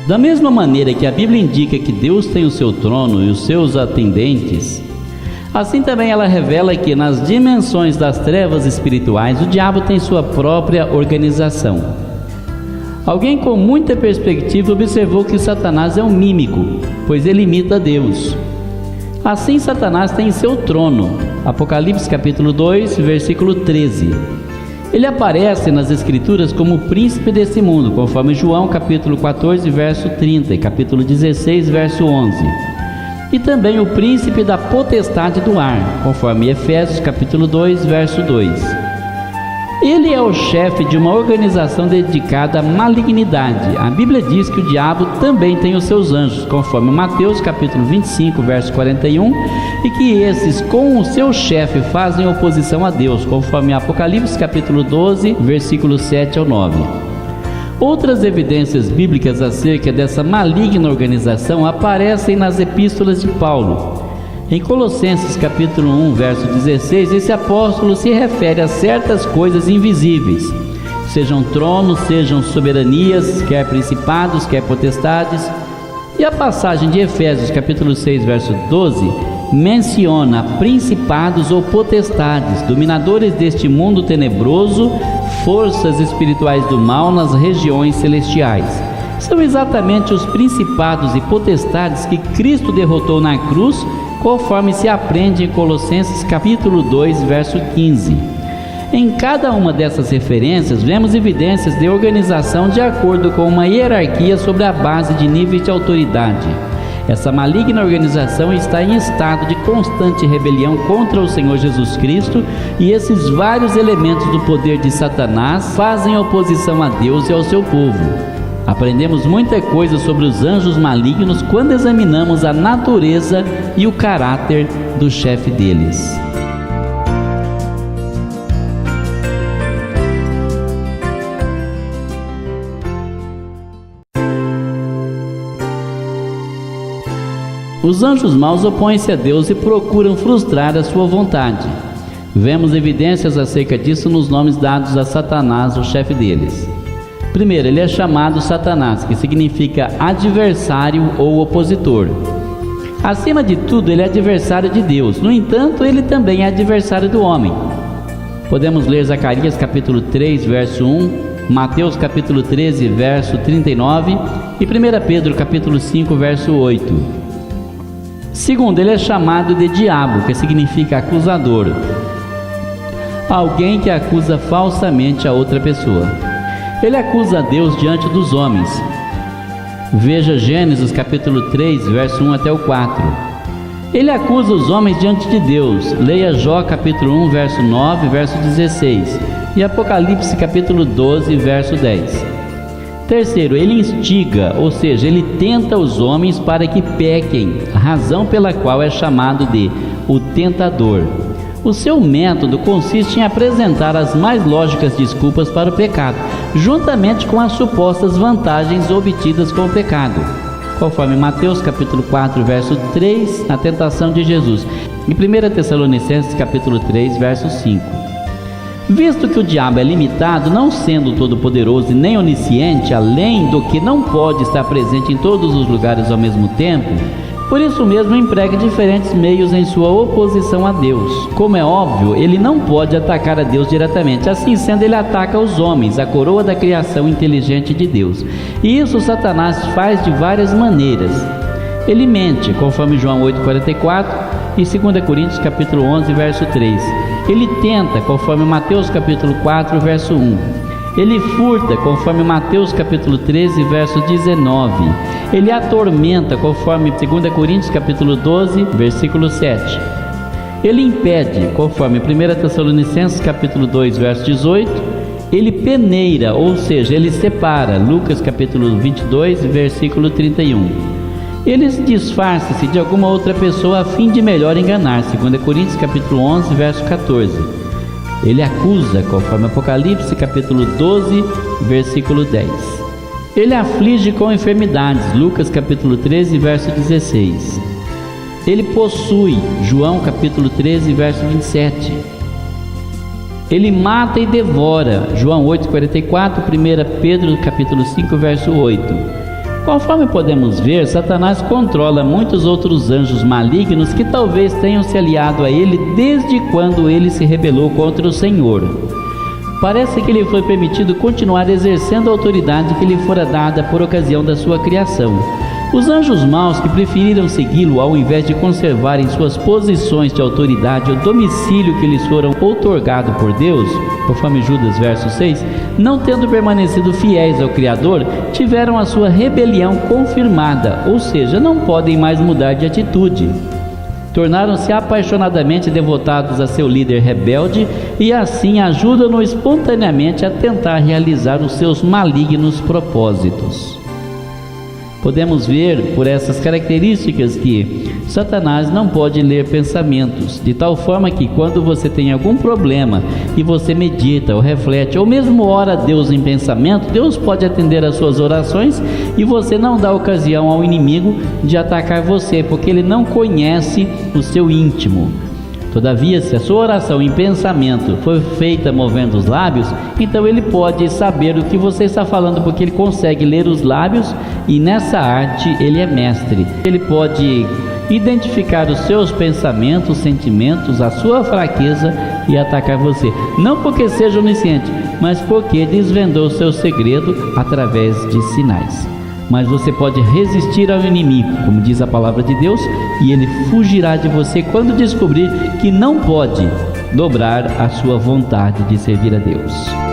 Da mesma maneira que a Bíblia indica que Deus tem o seu trono e os seus atendentes, assim também ela revela que nas dimensões das trevas espirituais o diabo tem sua própria organização. Alguém com muita perspectiva observou que Satanás é um mímico, pois ele imita Deus. Assim Satanás tem seu trono. Apocalipse capítulo 2, versículo 13. Ele aparece nas escrituras como o príncipe desse mundo, conforme João capítulo 14, verso 30 e capítulo 16, verso 11. E também o príncipe da potestade do ar, conforme Efésios capítulo 2, verso 2. Ele é o chefe de uma organização dedicada à malignidade. A Bíblia diz que o diabo também tem os seus anjos, conforme Mateus capítulo 25, verso 41, e que esses com o seu chefe fazem oposição a Deus, conforme Apocalipse capítulo 12, versículos 7 ao 9. Outras evidências bíblicas acerca dessa maligna organização aparecem nas epístolas de Paulo. Em Colossenses capítulo 1, verso 16, esse apóstolo se refere a certas coisas invisíveis, sejam tronos, sejam soberanias, quer principados, quer potestades. E a passagem de Efésios capítulo 6, verso 12, menciona principados ou potestades, dominadores deste mundo tenebroso, forças espirituais do mal nas regiões celestiais. São exatamente os principados e potestades que Cristo derrotou na cruz, conforme se aprende em Colossenses capítulo 2, verso 15. Em cada uma dessas referências, vemos evidências de organização de acordo com uma hierarquia sobre a base de níveis de autoridade. Essa maligna organização está em estado de constante rebelião contra o Senhor Jesus Cristo, e esses vários elementos do poder de Satanás fazem oposição a Deus e ao seu povo. Aprendemos muita coisa sobre os anjos malignos quando examinamos a natureza e o caráter do chefe deles. Os anjos maus opõem-se a Deus e procuram frustrar a sua vontade. Vemos evidências acerca disso nos nomes dados a Satanás, o chefe deles. Primeiro, ele é chamado Satanás, que significa adversário ou opositor. Acima de tudo, ele é adversário de Deus. No entanto, ele também é adversário do homem. Podemos ler Zacarias capítulo 3, verso 1, Mateus capítulo 13, verso 39 e 1 Pedro capítulo 5, verso 8. Segundo, ele é chamado de diabo, que significa acusador. Alguém que acusa falsamente a outra pessoa. Ele acusa a Deus diante dos homens. Veja Gênesis capítulo 3, verso 1 até o 4. Ele acusa os homens diante de Deus. Leia Jó capítulo 1, verso 9, verso 16. E Apocalipse capítulo 12, verso 10. Terceiro, ele instiga, ou seja, ele tenta os homens para que pequem, razão pela qual é chamado de o tentador. O seu método consiste em apresentar as mais lógicas desculpas para o pecado, juntamente com as supostas vantagens obtidas com o pecado, conforme Mateus capítulo 4, verso 3, na tentação de Jesus, e 1 Tessalonicenses capítulo 3, verso 5. Visto que o diabo é limitado, não sendo todo-poderoso e nem onisciente, além do que não pode estar presente em todos os lugares ao mesmo tempo, por isso mesmo emprega diferentes meios em sua oposição a Deus. Como é óbvio, ele não pode atacar a Deus diretamente. Assim sendo, ele ataca os homens, a coroa da criação inteligente de Deus. E isso Satanás faz de várias maneiras. Ele mente, conforme João 8,44 e 2 Coríntios capítulo 11, verso 3. Ele tenta, conforme Mateus capítulo 4, verso 1. Ele furta, conforme Mateus capítulo 13, verso 19. Ele atormenta, conforme 2 Coríntios capítulo 12, versículo 7. Ele impede, conforme 1 Tessalonicenses capítulo 2, verso 18. Ele peneira, ou seja, ele separa, Lucas capítulo 22, versículo 31. Ele disfarça-se de alguma outra pessoa a fim de melhor enganar, 2 Coríntios capítulo 11, verso 14. Ele acusa, conforme Apocalipse capítulo 12, versículo 10. Ele aflige com enfermidades, Lucas capítulo 13, verso 16. Ele possui, João capítulo 13, verso 27. Ele mata e devora, João 8,44, 1 Pedro capítulo 5, verso 8. Conforme podemos ver, Satanás controla muitos outros anjos malignos que talvez tenham se aliado a ele desde quando ele se rebelou contra o Senhor. Parece que lhe foi permitido continuar exercendo a autoridade que lhe fora dada por ocasião da sua criação. Os anjos maus que preferiram segui-lo ao invés de conservarem suas posições de autoridade ou domicílio que lhes foram outorgado por Deus, conforme Judas verso 6, não tendo permanecido fiéis ao Criador, tiveram a sua rebelião confirmada, ou seja, não podem mais mudar de atitude. Tornaram-se apaixonadamente devotados a seu líder rebelde e assim ajudam-no espontaneamente a tentar realizar os seus malignos propósitos. Podemos ver por essas características que Satanás não pode ler pensamentos, de tal forma que quando você tem algum problema e você medita ou reflete, ou mesmo ora a Deus em pensamento, Deus pode atender às suas orações e você não dá ocasião ao inimigo de atacar você, porque ele não conhece o seu íntimo. Todavia, se a sua oração em pensamento for feita movendo os lábios, então ele pode saber o que você está falando, porque ele consegue ler os lábios e nessa arte ele é mestre. Ele pode identificar os seus pensamentos, sentimentos, a sua fraqueza e atacar você. Não porque seja onisciente, mas porque desvendou seu segredo através de sinais. Mas você pode resistir ao inimigo, como diz a palavra de Deus, e ele fugirá de você quando descobrir que não pode dobrar a sua vontade de servir a Deus.